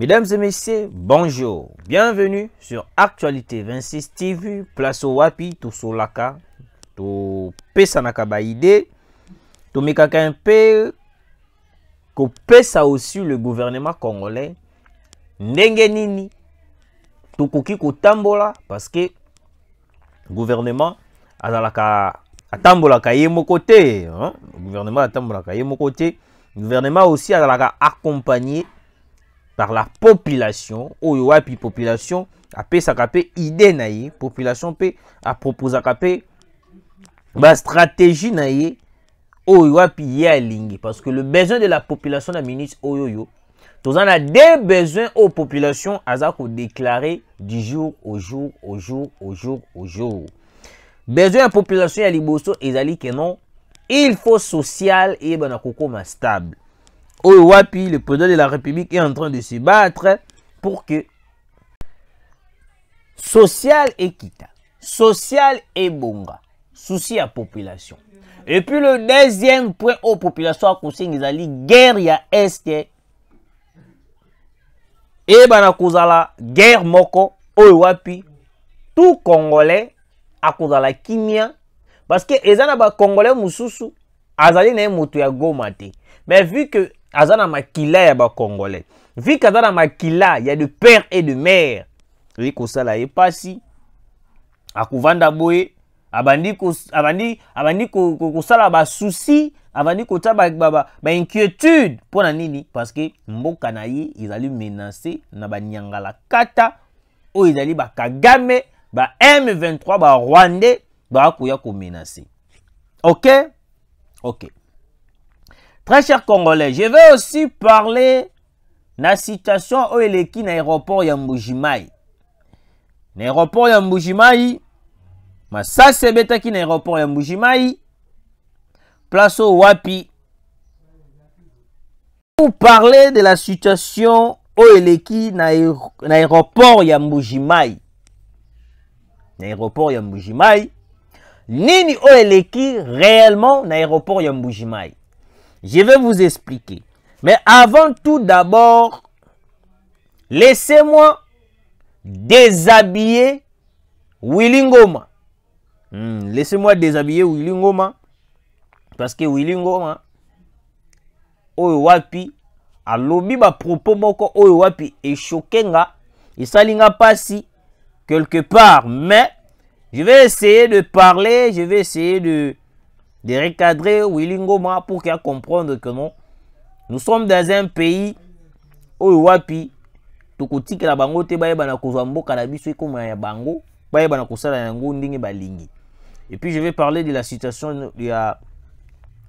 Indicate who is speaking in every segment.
Speaker 1: Mesdames et messieurs, bonjour. Bienvenue sur Actualité 26 TV. Place au Wapi, tout sur laka, tout pesa nakabaide, tout mekaka un peu, ko pesa aussi le gouvernement congolais. Ndenge nini, tout koki ko tambola, parce que gouvernement azalaka atambola kaye mo côté, gouvernement atambola kaye mo côté, gouvernement aussi azalaka accompagné par la population, ou wapi population a pe sakape idée naie, population pe a proposé kape ba stratégie naie, ou wapi ya lingi, parce que le besoin de la population na ministre oyoyo, tous en a des besoins aux populations azako déclarer du jour au jour au jour au jour au jour. Besoin de la population ya liboso ezali que non, il faut social et banakoko ma stable. Wapi, le président de la République est en train de se battre pour que social équitable, social et bonga, souci à population. Et puis le deuxième point aux populations à conseil les guerre ya est et banakozala guerre moko wapi tout congolais à kozala kimia parce que ezana ba congolais mususu azali na moto ya gomate mais vu que azana makila ya ba congolais vu qu'azana makila il y a de père et de mère oui ko sala e pasi akuvanda boye abandi ko sala ba souci abandi ko ta ba inquiétude pour nini parce que mboka na ye izali menacé na ba nyangala kata o izali ba Kagame ba M23 ba Rwandais ba koya ko menacer. OK? OK. Très chers Congolais, je vais aussi parler de la situation où il est dans l'aéroport ya Mbujimai. L'aéroport ya Mbujimai, ma ça c'est bêta qui l'aéroport ya Mbujimai. Place au Wapi. Pour parler de la situation où il est dans l'aéroport ya Mbujimai. L'aéroport ya Mbujimai. Nini où il est réellement dans l'aéroport ya Mbujimai. Je vais vous expliquer. Mais avant tout d'abord, laissez-moi déshabiller Willy Ngoma. Laissez-moi déshabiller Willy Ngoma. Parce que Willy Ngoma, oyo wapi, a lobby ba propos moko oyo wapi, et choqué nga, et salinga passi quelque part. Mais, je vais essayer de parler, je vais essayer de recadrer Willy Ngoma pour qu'il comprenne que non, nous sommes dans un pays où wapi tokoti que la bango te baye bana kozwa mboka na biso comme ya bango baye bana kosala yango ndenge balingi. Et puis je vais parler de la situation de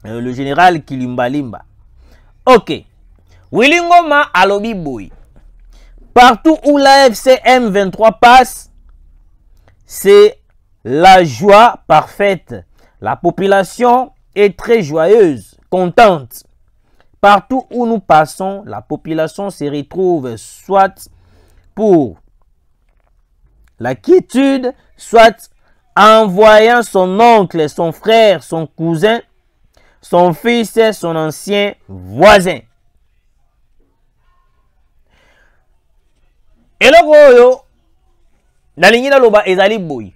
Speaker 1: le général Kilimbalimba. OK. Willy Ngoma alobi boy. Partout où l'AFC M23 passe, c'est la joie parfaite. La population est très joyeuse, contente. Partout où nous passons, la population se retrouve soit pour la quiétude, soit en voyant son oncle, son frère, son cousin, son fils, son ancien voisin. Et là, nalingi na loba ezali boy.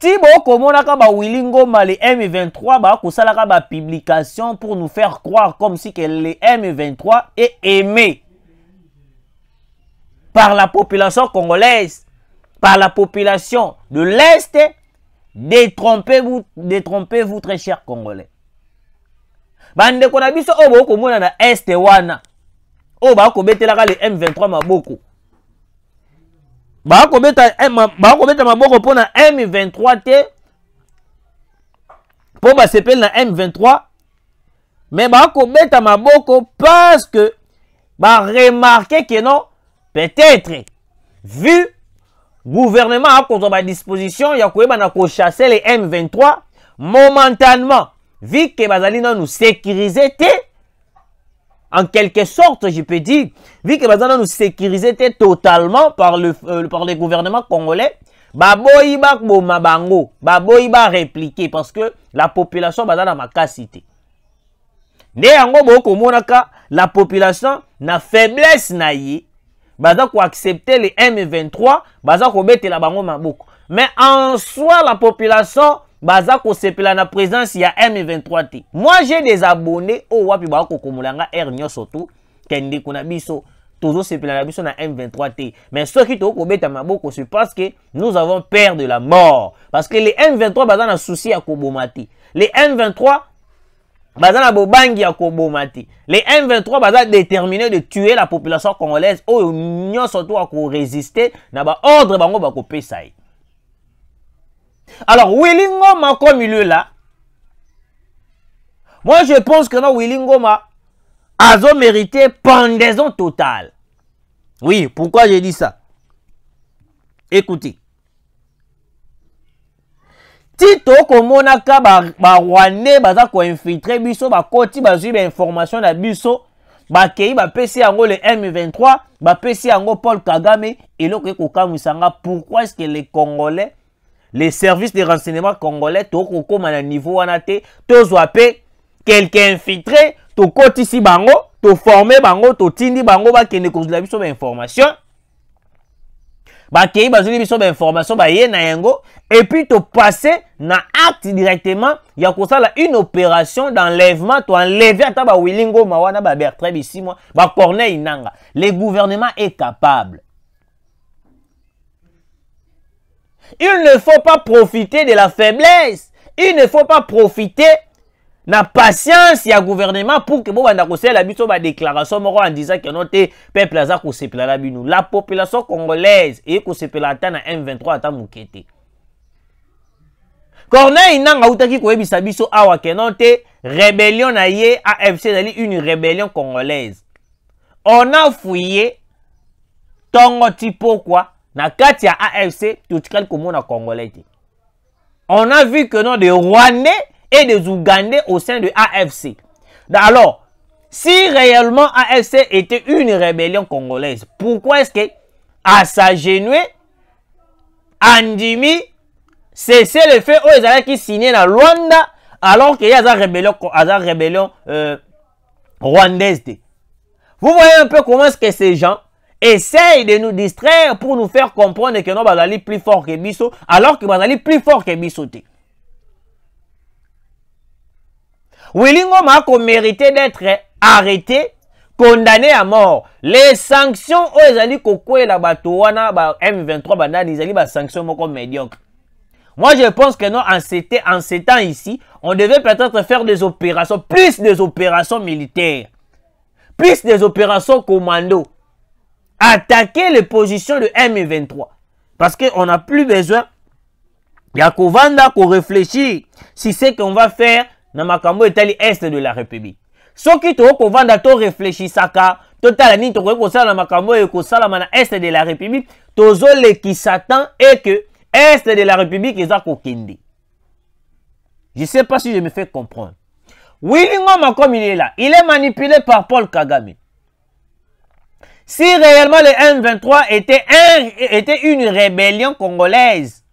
Speaker 1: Si vous avez Willy Ngoma, les M23, vous avez une publication pour nous faire croire comme si que les M23 est aimé par la population congolaise, par la population de l'Est. Détrompez-vous très chers Congolais. Bande konabiso obo komona na Est wana. Oba ko betelaka les M23 maboko. Ba ko beta maboko pour na M23 te pour ba s'appelle na M23 mais ba ko beta maboko parce que ba remarquer que non peut-être vu gouvernement a contre ma disposition ya ko na ko chasser les M23 momentanément vu que bazali nous sécuriser te en quelque sorte, je peux dire, vu que maintenant nous sécuriser totalement par le gouvernement congolais, baboyi ba boma bango, baboyi ba répliquer parce que la population bazana makasité. Ne yango boko monaka la population na faiblesse na ye baza ko accepter les M23 baza ko betela bango maboko. Mais en soi la population baza ko sepela na présence ya M23 te. Moi j'ai des abonnés au wapi ba ko komulanga R nyoso tu kende kuna biso toujours sepela na biso na M23 te. Mais ceux qui to ko beta maboko c'est parce que nous avons peur de la mort, parce que les M23 baza na souci ya kobomati. Les M23 baza na bobangi ya kobomati. Les M23 baza déterminés de tuer la population congolaise o nyoso to ko résister na ba ordre bango ba ko pesa. Alors, Willy Ngoma comme il est là, moi je pense que non, Willy Ngoma a mérité pendaison totale. Oui, pourquoi j'ai dit ça? Écoutez. Tito komonaka ba Rwandais baza ko infiltrer biso ba koti ba zui ba information na biso ba kei ba pesi yango le M23 ba pesi yango Paul Kagame et loko ko kamusanga. Pourquoi est-ce que les Congolais, les services de renseignement congolais, toko koma na niveau wana te, to zoape quelqu'un infiltré, to kotisi bango, to former bango, to tindi bango ba kende kozula biso ba information. Ba kei bazuli biso ba information ba ye na yango et puis to passer na acte directement ya kosala une opération d'enlèvement, to enlever ata ba Willy Ngoma wana ba Bertrand Bisimwa, ba Corneille Nangaa. Le gouvernement est capable. Il ne faut pas profiter de la faiblesse. Il ne faut pas profiter de la patience du gouvernement pour que vous ayez la déclaration en disant que notre peuple a la population congolaise et que c'est la M23 à Moukete. Corneille Nangaa outaki ko ebisa biso awa ke notre rébellion na ye AFC dali une rébellion congolaise. On a fouillé tongo ti pourquoi na kati ya AFC tutikali komona congolais. On a vu que non des Rwandais et des Ougandais au sein de AFC. Alors, si réellement AFC était une rébellion congolaise, pourquoi est-ce que à s'agenouer Andimi cessez le fait où ils allaient qui signer dans Rwanda alors qu'il y a une rébellion rwandaise. Vous voyez un peu comment est-ce que ces gens essayent de nous distraire pour nous faire comprendre que nous allons plus fort que Bisso alors que nous allons plus fort que Bisso. Willy Ngoma a mérité d'être arrêté, condamné à mort. Les sanctions aux ali kokwe la batowana ba M23 bandani ils ba sanctions moko médiocres. Moi je pense que non en ces temps ici, on devait peut-être faire des opérations, plus des opérations militaires, plus des opérations commando. Attaquer les positions de M23. Parce qu'on n'a plus besoin. Il y a qu'on réfléchir si c'est qu'on va faire dans Makambo Italie Est de la République. Ce qui te vanda to réfléchir saka, total ni to ko sala Makambo et ko sala mana Est de la République, tozo le qui s'attend et que Est de la République est à kokende. Je ne sais pas si je me fais comprendre. Willy Ngoma comme il est là, il est manipulé par Paul Kagame. Si réellement le M23 était une rébellion congolaise,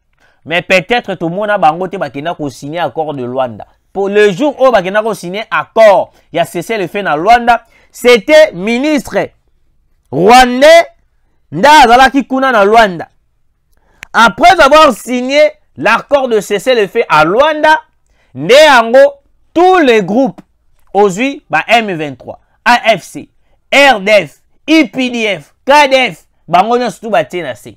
Speaker 1: mais peut-être tout le monde a bangoté bakina ko signer accord de Luanda. Pour le jour où bakina ko signer accord, il y a cessé le fait dans Luanda, c'était ministre rwandais Ndazalaki kuna na Luanda. Après avoir signé l'accord de cesser le fait à Luanda, Ndeango, tous les groupes aujourd'hui M23, AFC, RDF, IPDF, KDF, bango nyonso batie na se.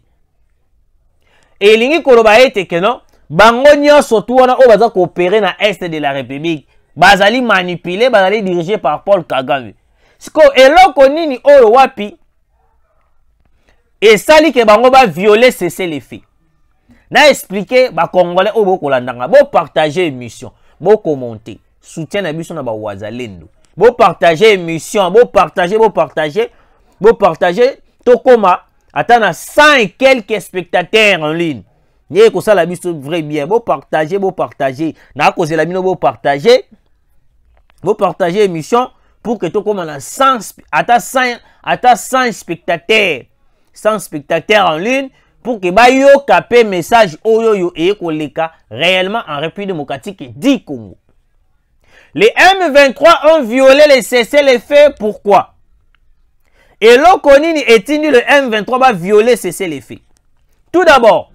Speaker 1: Et lingi koloba ete que non, bango nyonso tu wana o baza coopérer na Est de la République, bazali manipulé, bazali dirigé par Paul Kagame. Siko eloko nini oyo wapi et sali ke bango ba violer cesser les faits. Na expliquer ba congolais o boko landanga, bo partager émission, bo commenter, soutien na biso na ba wazalendo. Bo partager émission, bo partager Tokoma attend 100 et quelques spectateurs en ligne. N'y ko ça la biso vrai bien. Bo partager. Na cause la bino bo partager émission pour que Tokoma na 100 spectateurs. 100 spectateurs en ligne pour que ba yo capé message oyo et ko leka réellement en République démocratique du Congo. Les M23 ont violé les cessez-le-feu. Pourquoi? Et l'Okonini est-il le M23 va violer cessez-le-feu? Tout d'abord,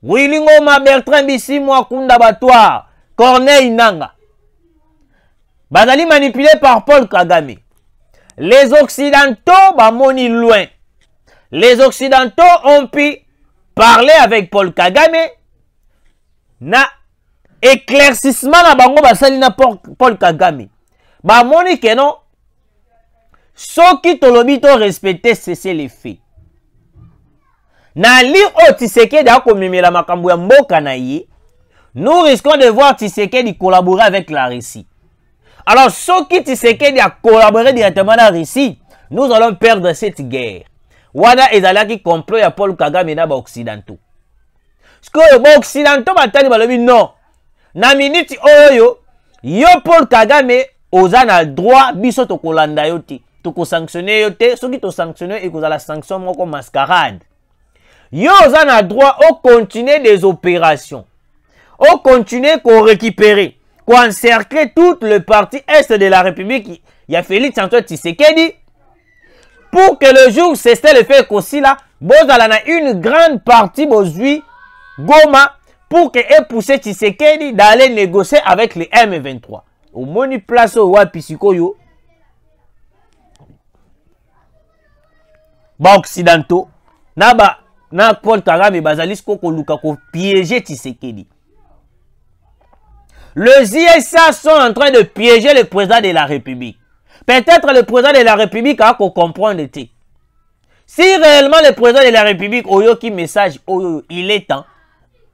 Speaker 1: Willy Ngoma, Bertrand Bisimwa, Kunda Batoir, Corneille Nanga. Bazali manipulé par Paul Kagame. Les Occidentaux, bamoni loin. Les Occidentaux ont pu parler avec Paul Kagame. Na éclaircissement na bango basali na Paul Kagame. Bamoni que non. Soki tolobi to respecter cesser les faits. Na li o Tshisekedi akomemela makambo ya mboka na ye. Nous risquons de voir Tshisekedi collaborer avec la Russie. Alors, ceux qui Tshisekedi a collaboré directement dans la Russie, nous allons perdre cette guerre. Wana ezala qui complot ya Paul Kagame na ba occidentaux. Parce que les occidentaux batali balobi non. Na minute oyo yo Paul Kagame ozana droit biso to kolanda yo te, to ko sanctionner yo te, ceux qui to sanctionner et ko la sanction moko mascarade. Yo ozana droit au continuer des opérations. Au continuer qu'on récupérer, qu'on encercler tout le parti est de la République. Il y a Félix Antoine Tshisekedi. Pour que le jour cesse le fait qu'aussi là, Bozalana une grande partie Bozui Goma pour que ait poussé Tshisekedi d'aller négocier avec les M23. Au moni place au Wapisiko yo. Ba occidentaux. Na Paul Kagame Bazalisko Koluka ko piéger Tshisekedi. Les ISA sont en train de piéger le président de la République. Peut-être le président de la République a qu'on comprendre. Si réellement le président de la République, Oyo qui message, Oyo, il est temps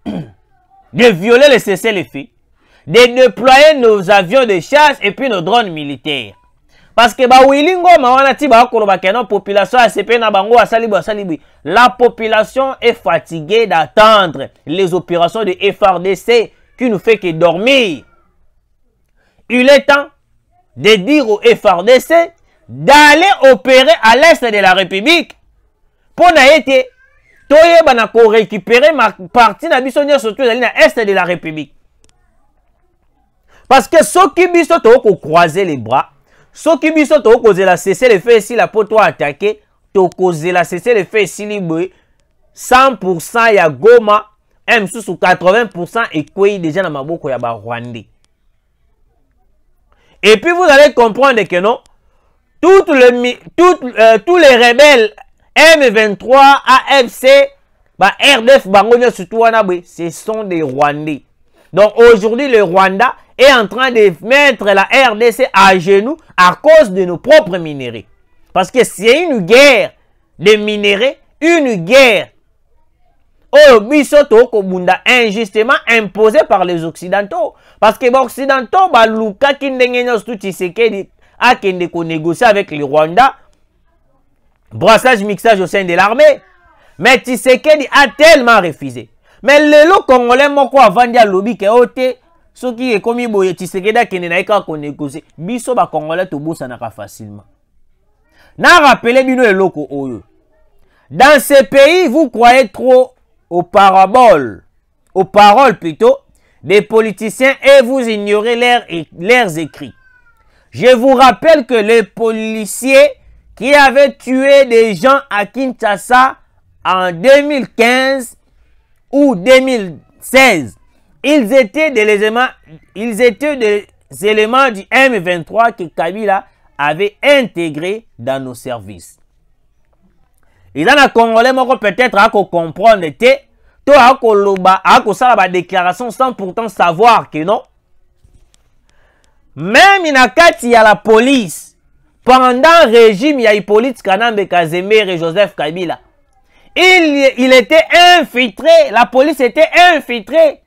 Speaker 1: de violer le cessez-le-feu, de déployer nos avions de chasse et puis nos drones militaires. Parce que la population est fatiguée d'attendre les opérations de FARDC qui nous fait que dormir. Il est temps de dire au FARDC d'aller opérer à l'est de la République pour n'aller récupérer ma partie de surtout à l'est de la République. Parce que ceux qui bisent croiser les bras, ceux qui bisent la cesser le fait si la poto attaqué, causer la cesser le fait si libre 100% ya Goma. M sous 80% et quoi déjà dans ma bouche il y a Rwandais. Et puis vous allez comprendre que non, tous les rebelles M23, AFC, RDF, Bangonia, surtout ce sont des Rwandais. Donc aujourd'hui le Rwanda est en train de mettre la RDC à genoux à cause de nos propres minéraux. Parce que c'est une guerre de minéraux, une guerre. Oh, bisoto kobunda injustement imposé par les Occidentaux. Parce que les Occidentaux, Luka Kindengenos tout Tshisekedi a kende ko négocier avec les Rwandais. Brassage, mixage au sein de l'armée. Mais Tshisekedi a tellement refusé. Mais le lot congolais moko avant dia lobby ke ote ce qui est comme boye Tshisekedi a kende na ka ko négocier. Biso ba congolais to bossa naka facilement. Na rappeler bino le loko oyo. Dans ce pays, vous croyez trop aux paroles plutôt, des politiciens et vous ignorez leurs écrits. Je vous rappelle que les policiers qui avaient tué des gens à Kinshasa en 2015 ou 2016, ils étaient des éléments du M23 que Kabila avait intégré dans nos services. Et dans la Congolais, peut-être à comprendre à déclaration sans pourtant savoir que non. Même il y a la police, pendant le régime, il y a Hippolyte Kanambe Kazemere et Joseph Kabila. Il était infiltré, la police était infiltrée.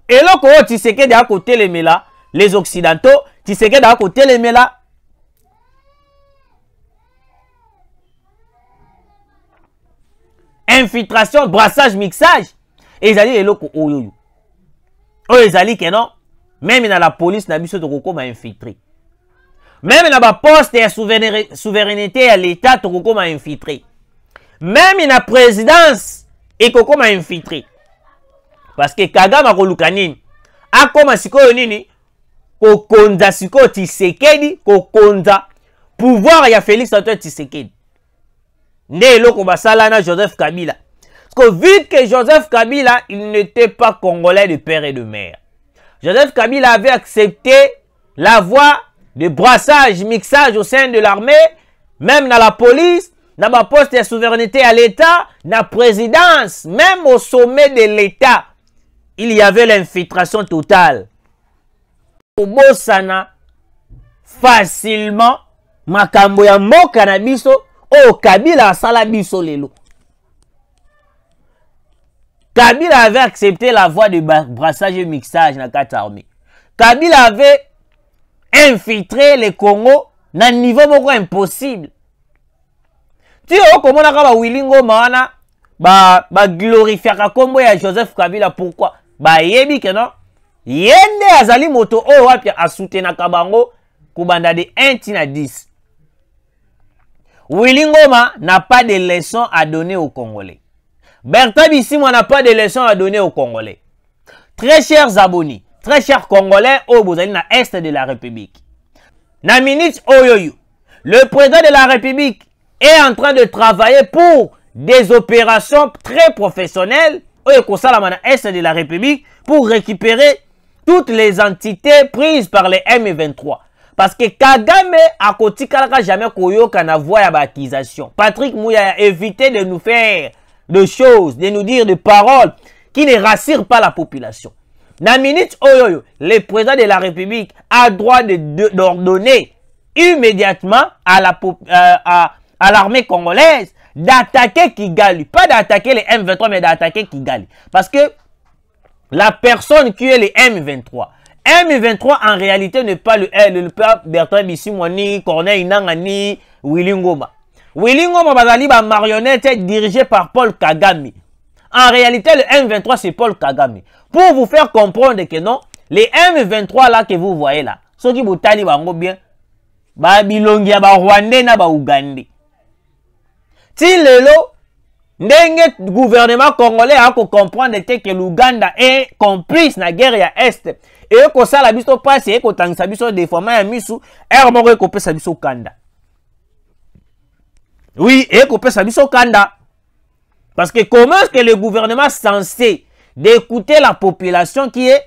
Speaker 1: Et là, quand tu sais que à côté les Occidentaux, tu sais que à côté les Mela. Infiltration, brassage, mixage. Et ils allaient les locaux. Oh, ils allaient que non. Même dans la police, n'a pas de infiltré. Même dans la poste et la souveraineté à l'État, Tokoko m'a infiltré. Même dans la présidence, et Koko m'a infiltré. Parce que Kagame a kolukanini. akoma sikoyo nini kokonza sikoyo Tshisekedi kokonza pouvoir ya Félix Antoine Tshisekedi nde eloko basala na Joseph Kabila. Parce que vu que Joseph Kabila il n'était pas congolais de père et de mère, Joseph Kabila avait accepté la voie de brassage, mixage au sein de l'armée, même dans la police, dans ma poste de souveraineté à l'État, dans la présidence, même au sommet de l'État, il y avait l'infiltration totale. Obosana facilement makambo ya mboka na biso o Kabila asala biso lelo. Kabila avait accepté la voie de brassage et mixage dans la armée. Kabila avait infiltré le Congo na niveau beaucoup impossible. Tu vois comment on a Willy Ngoma ba glorifier kombo ya Joseph Kabila. Pourquoi? Ba yebi que non yende azali moto o wapi a soutenir kabango kubanda de 1 à 10. Willy Ngoma n'a pas de leçons à donner aux Congolais. Bertrand Bisimwa n'a pas de leçons à donner aux Congolais. Très chers abonnés, très chers Congolais au Bozali na Est de la République. Na minute oyoyo, le président de la République est en train de travailler pour des opérations très professionnelles au Est de la République pour récupérer toutes les entités prises par les M23. Parce que Kagame a kotikalaka jamais koyoka na voie ya accusation. Patrick Mouya a évité de nous faire de choses, de nous dire des paroles qui ne rassurent pas la population. Na minute oyoyo, le président de la République a droit d'ordonner immédiatement à l'armée congolaise d'attaquer Kigali. Pas d'attaquer les M23, mais d'attaquer Kigali. Parce que la personne qui est les M23, M23 en réalité n'est pas le peuple Bertrand Bisimwa ni Corneille Nangaa ni Willy Ngoma. Willy Ngoma bazali ba marionnette dirigée par Paul Kagame. En réalité, le M23 c'est Paul Kagame. Pour vous faire comprendre que non, les M23 là que vous voyez là, ceux qui botali bango bien, ba bilongi ya ba Rwandais na ba Ougandais. Ti lelo ndenge gouvernement congolais a comprendre que l'Ouganda est complice na guerre ya Est. Et ko sala biso passe et ko tangisa biso déformant ya misu, er moko ko pesa biso kanda. Oui, et ko pesa biso kanda. Parce que comment est-ce que le gouvernement est censé d'écouter la population qui est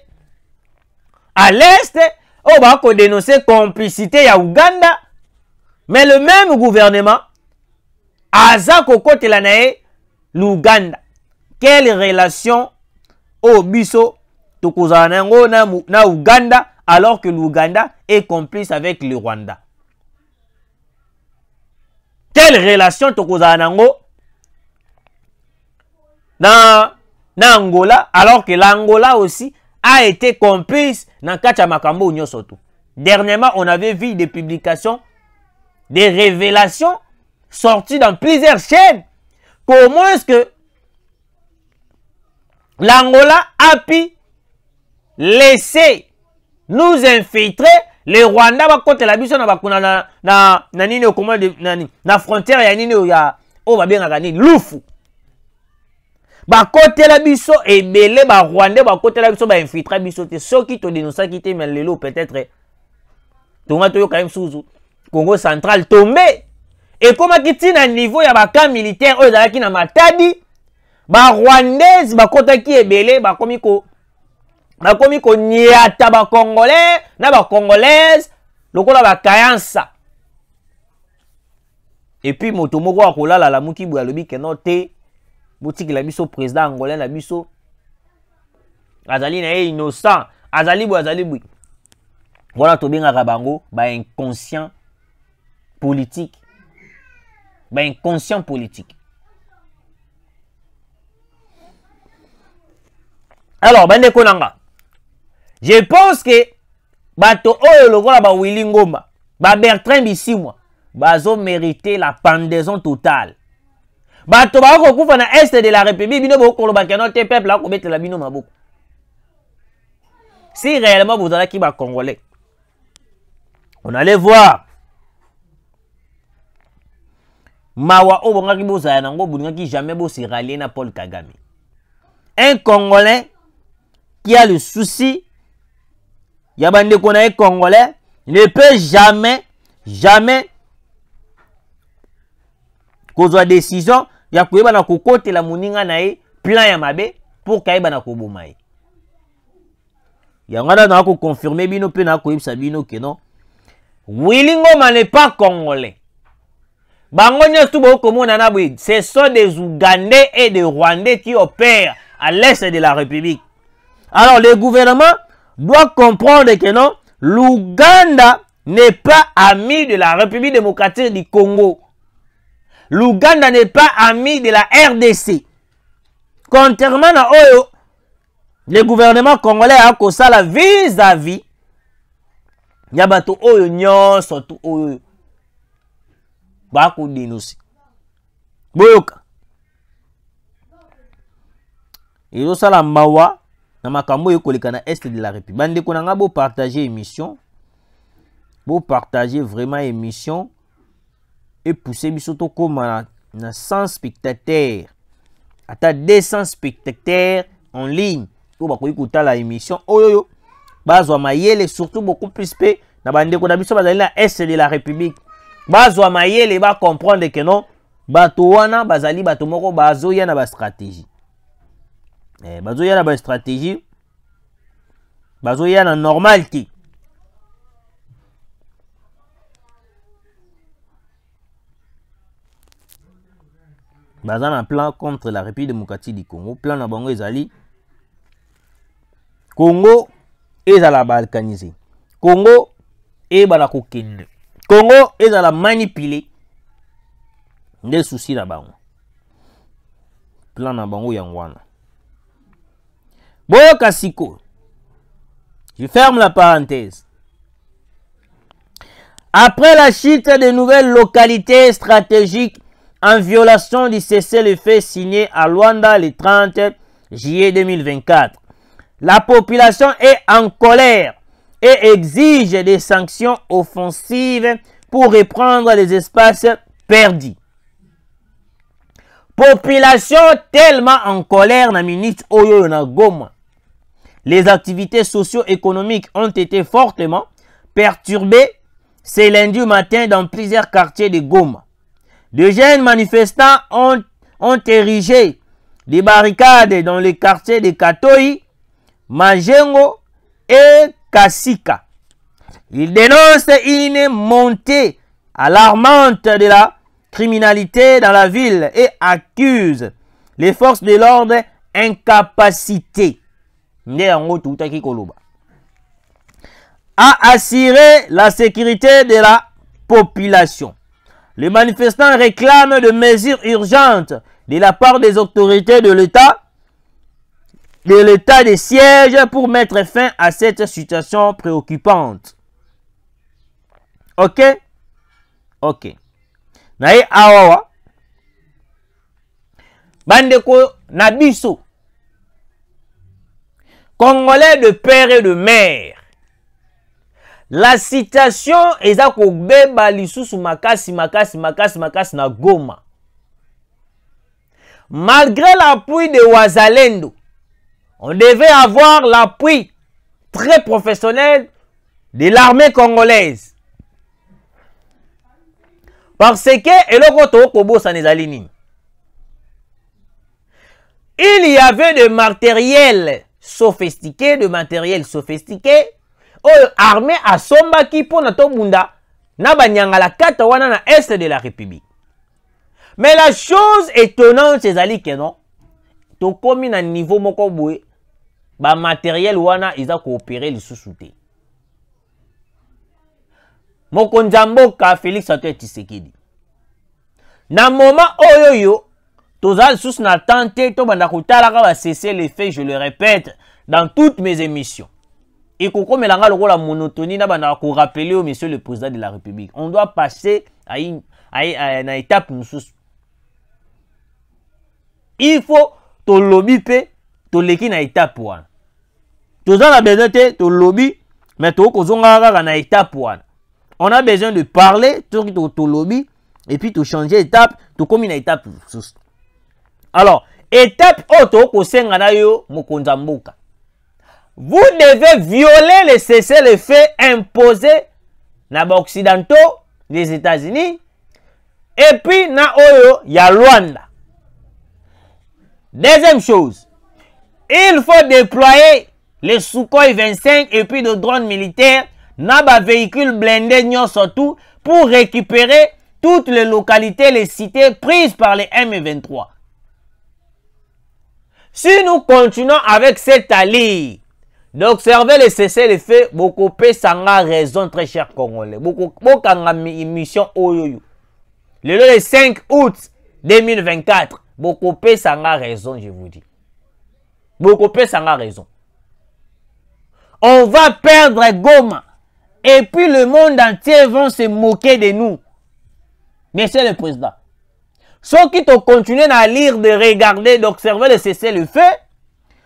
Speaker 1: à l'Est, on va dénoncer complicité à Ouganda, mais le même gouvernement Aza kokote la nae l'Ouganda. Quelle relation au biso tokozanango na Ouganda alors que l'Ouganda est complice avec le Rwanda? Quelle relation tokozanango na Angola alors que l'Angola aussi a été complice dans Kacha Makambo Nyosoto. Dernièrement, on avait vu des publications, des révélations sorties dans plusieurs chaînes. Comment est-ce que l'Angola a pu laisser nous infiltrer les Rwanda va côté la biso na nini au comment na frontière ya nini ya o va bien gagner lufu. Ba côté la biso et belé ba Rwanda ba côté la biso ba infiltrer biso te ceux qui te dénoncent qui te mais lelo peut-être tonga to quand même sous Congo central tombé et comment qui tient à niveau ya ba camp militaire eux qui na Matadi ba Rwandais ba côté qui est belé ba komiko niata ba Congolais na ba Congolaise lokola ba kayansa et puis moto moko akolala la muki bu alobi ke note boutique la biso président angolais la biso azali na innocent azali bu voilà to benga bango ba inconscient politique alors bande konanga je pense que bato oyo lokola ba Willy Ngoma ba Bertrand Bisimwa bazo mériter la pendaison totale. Bato ba ko kufa na Est de la République bino bo ko lo ba keno te peuple la ko betela bino maboko. Si réellement vous allez qui ba Congolais, on allait voir mawa o bonga ki boza nango bunga ki jamais bo se rallier na Paul Kagame. Un Congolais qui a le souci ya bande konae congolais ne peut jamais kozwa décision ya koyeba na kokotela moninga na ye plan ya mabe pour kayeba na koboma ye. Yango na ko confirmer bino pe na koyebisa bino que non. Willy Ngoma n'est pas congolais. Bango nyonso bokomona na boye, ce sont des Ougandais et des Rwandais qui opèrent à l'est de la République. Alors le gouvernement doit comprendre que non, l'Ouganda n'est pas ami de la République démocratique du Congo. L'Ouganda n'est pas ami de la RDC. Contrairement à Oyo, le gouvernement congolais a ça la vis-à-vis. Yabato Oyo nyonso tu Oyo. Bako dénoncer. Boyoka. Et ça la mawa na makambo yokoleka na est de la République. Bande ko nga bo partager émission. Bo partager vraiment émission et pousser biso to comme na 100 spectateurs. Ata 200 spectateurs en ligne. Pour bako écouter la émission. Oyo bazwa mayele surtout beaucoup plus pe na bande ko na biso bazali na est de la République. Bazwa mayele ba comprendre que non bato wana bazali bato moko bazoya na ba stratégie. Bazoya na ba stratégie. Bazoya na normalité. Bazan un plan contre la République démocratique du Congo. Plan na bango ezali Congo ezala balkanisé. Congo ebala kokende. Congo ezala manipulé. Des soucis na bango. Plan na bango yangwana. Boyoka siko. Je ferme la parenthèse. Après la chute de nouvelles localités stratégiques en violation du cessez-le-feu signé à Luanda le 30 juillet 2024, la population est en colère et exige des sanctions offensives pour reprendre les espaces perdus. Population tellement en colère na minute oyo na Goma. Les activités socio-économiques ont été fortement perturbées ce lundi matin dans plusieurs quartiers de Goma. De jeunes manifestants ont érigé des barricades dans les quartiers de Katoi, Majengo et Kasika. Ils dénoncent une montée alarmante de la criminalité dans la ville et accusent les forces de l'ordre incapacité à assurer la sécurité de la population. Les manifestants réclament de mesures urgentes de la part des autorités de l'état de siège pour mettre fin à cette situation préoccupante. Ok? Ok. Nae awawa. Bandeko Nabiso. Congolais de père et de mère. La situation est à Kobeba lisusu makasi na Goma. Malgré l'appui de Wazalendo, on devait avoir l'appui très professionnel de l'armée congolaise. Parce que il y avait de matériel sophistiqué, armée à somba qui pour notre bunda na banyangala kata wana na est de la République. Mais la chose étonnante c'est que non, to komi na niveau moko boye ba matériel wana ils a coopéré le sous-souté. Moko Nzamboka Félix Antoine Tshisekedi. Na moment oyoyo toza sous na tente to banda kotala ka ba cesser les faits, je le répète dans toutes mes émissions. Et qu'on melanga la monotonie na banda ko rappeler au monsieur le président de la République. On doit passer à une étape nous. Il faut to lobby pe to leki na étape wana. Toza na besoin to lobby mais to kozonga na étape wana. On a besoin de parler, to lobby, et puis to changer étape, to comme une étape. Alors, étape auto ko senga na yo mokonza mboka. vous devez violer le cessez-le-feu imposé na ba occidentaux des États-Unis et puis na oyo ya Rwanda. Deuxième chose, il faut déployer les Sukhoi 25 et puis de drones militaires na ba véhicules blindés surtout pour récupérer toutes les localités, les cités prises par les M23. Si nous continuons avec cette allure d'observer le cessez-le-feu, beaucoup pesanga raison, très cher Congolais. Beaucoup mission oyoyo. Le 5 août 2024, beaucoup pesanga raison, je vous dis. Beaucoup pesanga raison. On va perdre Goma. Et puis le monde entier va se moquer de nous. Monsieur le Président. Ceux qui ont continué à lire, de regarder, d'observer le cessez-le-feu,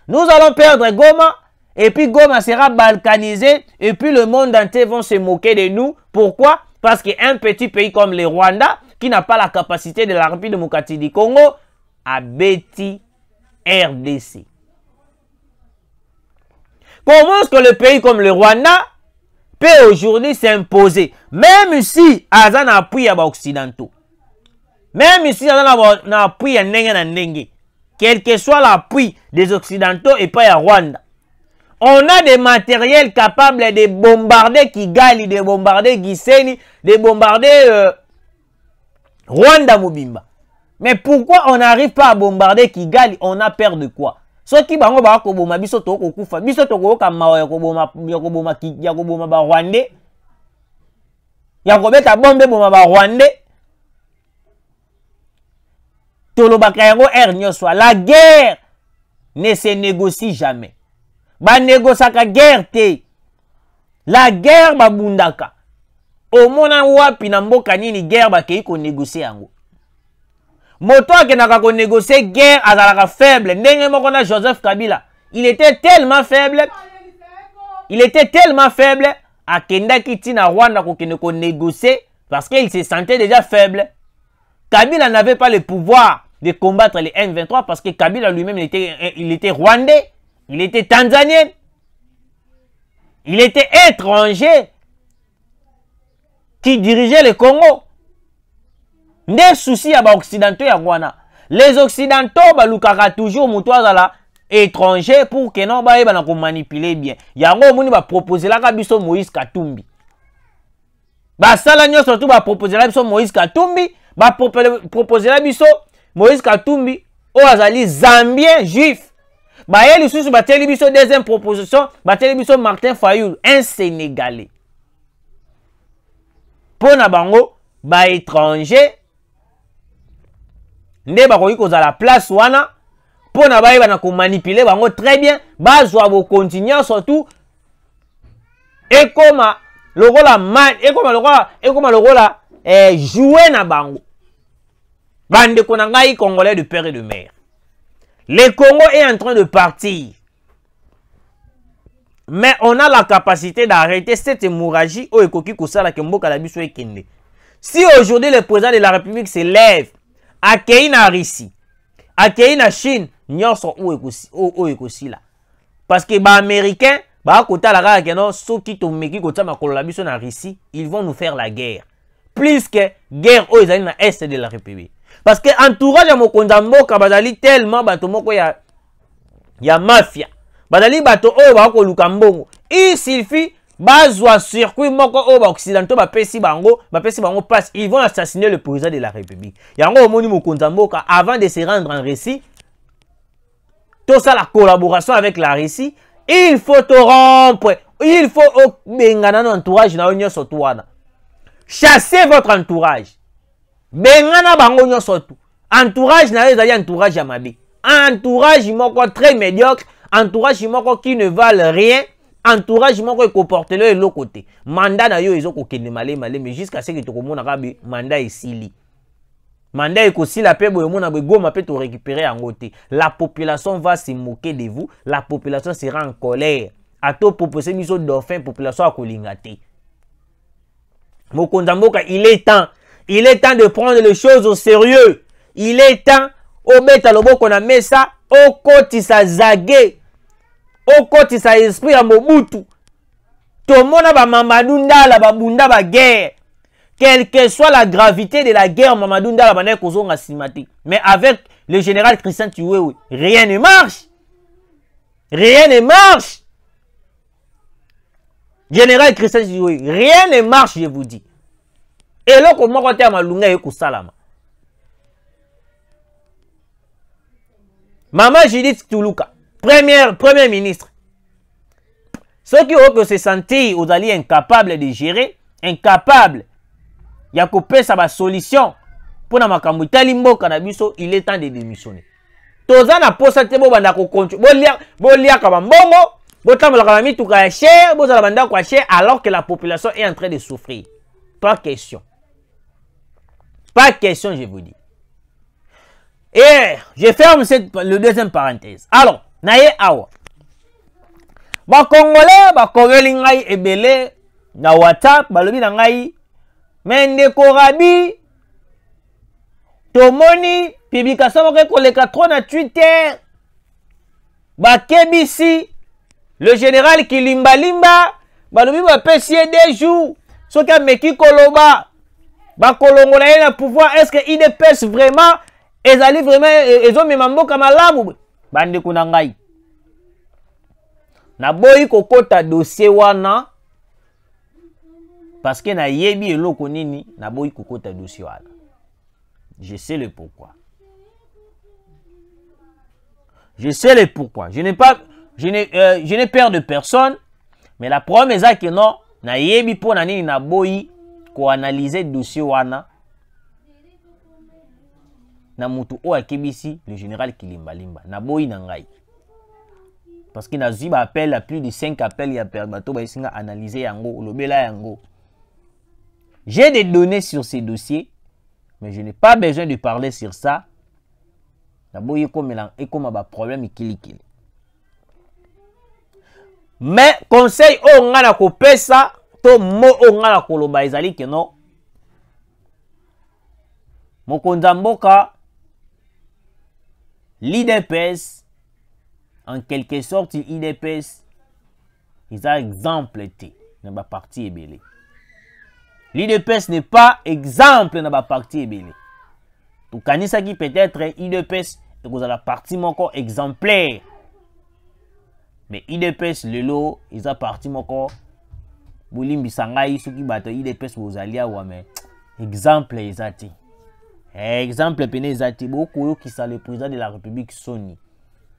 Speaker 1: nous allons perdre Goma. Et puis Goma sera balkanisé. Et puis le monde entier va se moquer de nous. Pourquoi? Parce qu'un petit pays comme le Rwanda, qui n'a pas la capacité de la République démocratique du Congo, a bêti RDC. Comment est-ce que le pays comme le Rwanda peut aujourd'hui s'imposer? Même si Azan a appuyé à l'Occidentaux. Même si Azan a appuyé à Ndenge. Quel que soit l'appui des Occidentaux et pas à Rwanda. On a des matériels capables de bombarder Kigali, de bombarder Gisenyi, de bombarder Rwanda Mobimba. Mais pourquoi on n'arrive pas à bombarder Kigali? On a peur de quoi? Ceux qui bango ba ko boma biso to ko kufa biso to ko ka mawa ya ko boma ba Rwandais ya ko beta bombe boma ba Rwandais tolo ba kairo nyoswa. La guerre ne se négocie jamais. Ba négociaka guerre te. La guerre ba bundaka. O mona wapi na mboka nini guerre ba kei ko négocier yango. Moto akenaka ko négocier guerre azalaka faible. Ndenge moko na Joseph Kabila. Il était tellement faible. Akendaki tina Rwanda ko kene ko négocier parce qu'il se sentait déjà faible. Kabila n'avait pas le pouvoir de combattre les M23 parce que Kabila lui-même il était rwandais, il était tanzanien, il était étranger qui dirigeait le Congo. Des soucis à l'Occidentaux et à Rwanda. Les Occidentaux, balukaka toujours moutouazala étranger pour que non ba manipuler bien. Yango moni ba proposer la biso Moïse Katumbi. Ba sala nyo surtout ba proposer la biso Moïse Katumbi, ba proposer la biso Moïse Katumbi o azali zambien juif. Ba yeli susu ba teli biso deuxième proposition, ba teli biso Martin Fayulu, un Sénégalais. Pona bango ba étranger nde ba koki kozala place wana pona ba yeba na ko manipuler bango très bien, bazwa bo continuer surtout et comme lokola jouer na bango. Bande konangai congolais de père et de mère. Le Congo est en train de partir. Mais on a la capacité d'arrêter cette hémorragie au ekoki kosala ke mboka la biso ekende. Si aujourd'hui le président de la République se lève, akei na Russie, akei na Chine, nyonso o ekosi la. Parce que ba américains ba kota la kaka non soki to meki kota makolo la biso na Russie, ils vont nous faire la guerre. Plus que guerre aux na est de la République. Parce que entourage à mokonza mboka bazali tellement bato moko ya mafia. Bazali bato oyo ba ko luka mbongo. Il suffit bazwa circuit moko oyo ba occidentaux ba pesi bango passe, ils vont assassiner le président de la République. Yango omoni mokonza mboka avant de se rendre en Russie. Tout ça la collaboration avec la Russie, il faut te rompre. Il faut bengana no entourage na onyo sotuana. Chassez votre entourage. Bengana bango nyonso tout. Entourage na ezali entourage ya mabe. Entourage moko très médiocre, entourage moko qui ne valent rien, entourage moko comporte le l'autre côté. Mandat na yo ezoko kende malé mais jusqu'à ce que to komona kabi mandat esili. Mandat ekosila pe boyo mona be Goma pe to récupérer en côté. La population va se moquer de vous, la population sera en colère. A to proposer biso dauphin population a kolingate. Mokonza mboka, il est temps de prendre les choses au sérieux. Il est temps au beta lobo qu'on a mis ça au kotisa zage okotisa esprit ya Mobutu. Tomona ba Mamadou Ndala ba bunda ba guerre. Quelle que soit la gravité de la guerre, Mamadou Ndala ba na kozonga simati. Mais avec le général Christian Chiwewe, rien ne marche. Rien ne marche. Général Christian Chiwewe, rien ne marche, je vous dis. Et là, comment on a malunga et salama. Maman Judith Tuluka, premier ministre. Ceux qui ont se sentir aux alliés incapables de gérer, incapables, il y a coupé sa solution pour na makambu talimbo kanabiso, il est temps de démissionner. Toza na posa te bo banda ko kontu. Bolia ka bambongo, botamala ka mitu ka cher, bozala banda ko cher alors que la population est en train de souffrir. Pas question. Pas question, je vous dis. Et je ferme le deuxième parenthèse. Alors, naye awa. Ba Congolais, ba kongeli ngai ebele na WhatsApp, ba lobi na ngai mende ko rabi tomoni publication ko koleka trop na Twitter. Ba kebisi le général Kilimba Limba, ba lobi ba pesie des jours. Soka meki koloba ba kolongola na pouvoir, est-ce que IDPS vraiment ezali vraiment ezo memamboka malamu bande kuna ngai. Na boyi kokota dossier wana parce que na yebi eloko nini na boyi kokota dossier wana. Je sais le pourquoi. Je sais le pourquoi. Je n'ai peur de personne, mais la promesse est que non, na yebi po na nini na boyi ko analyser dossier wana na mutu o akebisi le général Kilimba Limba na boyi na ngai. Parce qu'il y a eu appel à plus de 5 appels, il y a perbato ba analyser yango, lobela yango. J'ai des données sur ces dossiers, mais je n'ai pas besoin de parler sur ça. D'abord, il y a comme un problème qui. Mais conseil on a ko pesa, to mo on a ko loba ezali que non. Mokonza mboka l'IDPS en quelque sorte, l'IDPS, ils ont exemple dans la partie ébélée. L'IDPS n'est pas exemple dans la partie ébélée. Tout canisa qui peut-être l'IDPS est dans la partie encore exemplaire. Mais l'IDPS, le lot, ils ont parti encore. Boulimbi Sangai, ceux qui battent l'IDPS, vous allez avoir mais exemple exact. Exemple péné exact. Beaucoup qui sont le président de la République Sony.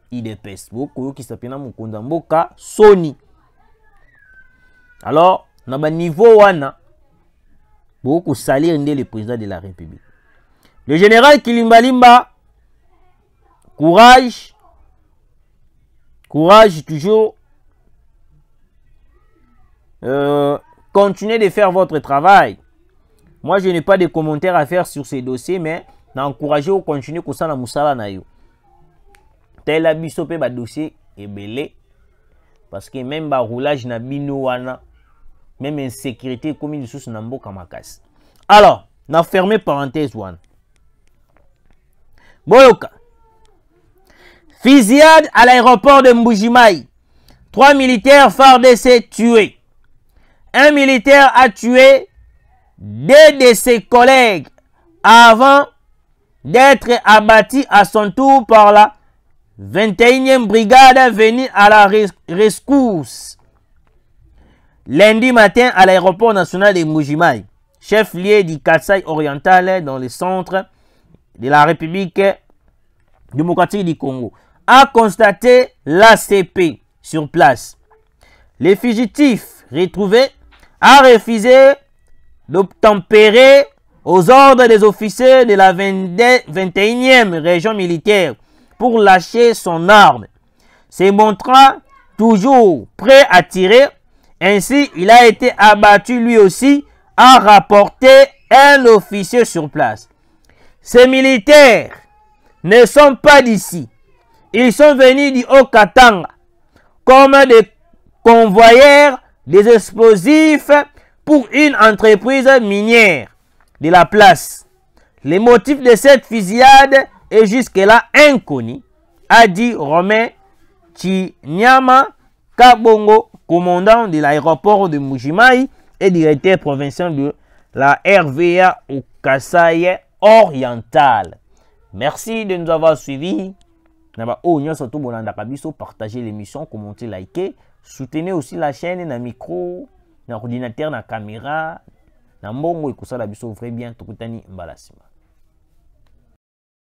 Speaker 1: IDPS beaucoup qui s'appelle Mokonza Mboka Sony. Alors na ba niveau wana beaucoup salir le président de la République. Le général Kilimba Limba, courage toujours, continuez de faire votre travail. Moi je n'ai pas de commentaires à faire sur ces dossiers, mais n'encouragez au continuer comme ça na musala na yo. Tel a bisopé ba dossier et belé parce que même ba roulage na bino wana même insécurité comme une source na mboka makasi. Alors, na fermé parenthèse one. Boyoka. Fusillade à l'aéroport de Mbujimayi. 3 militaires FARDC tués. Un militaire a tué 2 de ses collègues avant d'être abattu à son tour par la 21e brigade venue à la rescousse. Lundi matin à l'aéroport national de Mbujimayi, chef-lieu du Kasaï oriental dans le centre de la République démocratique du Congo, a constaté l'ACP sur place. Les fugitifs retrouvés a refusé d'obtempérer aux ordres des officiers de la 21e région militaire pour lâcher son arme, se montrant toujours prêt à tirer. Ainsi, il a été abattu lui aussi, a rapporté un officier sur place. Ces militaires ne sont pas d'ici. Ils sont venus du Haut-Katanga comme des convoyeurs des explosifs pour une entreprise minière de la place. Le motif de cette fusillade est jusque-là inconnu, a dit Romain Chinyama, Kabongo, commandant de l'aéroport de Mbujimayi et directeur provincial de la RVA au Kasaï oriental. Merci de nous avoir suivis. Partagez l'émission, commentez, likez. Soutenez aussi la chaîne, na micro, na ordinateur, na caméra. Na mbongo ekusala biso vrai bien tokutani mbalasima.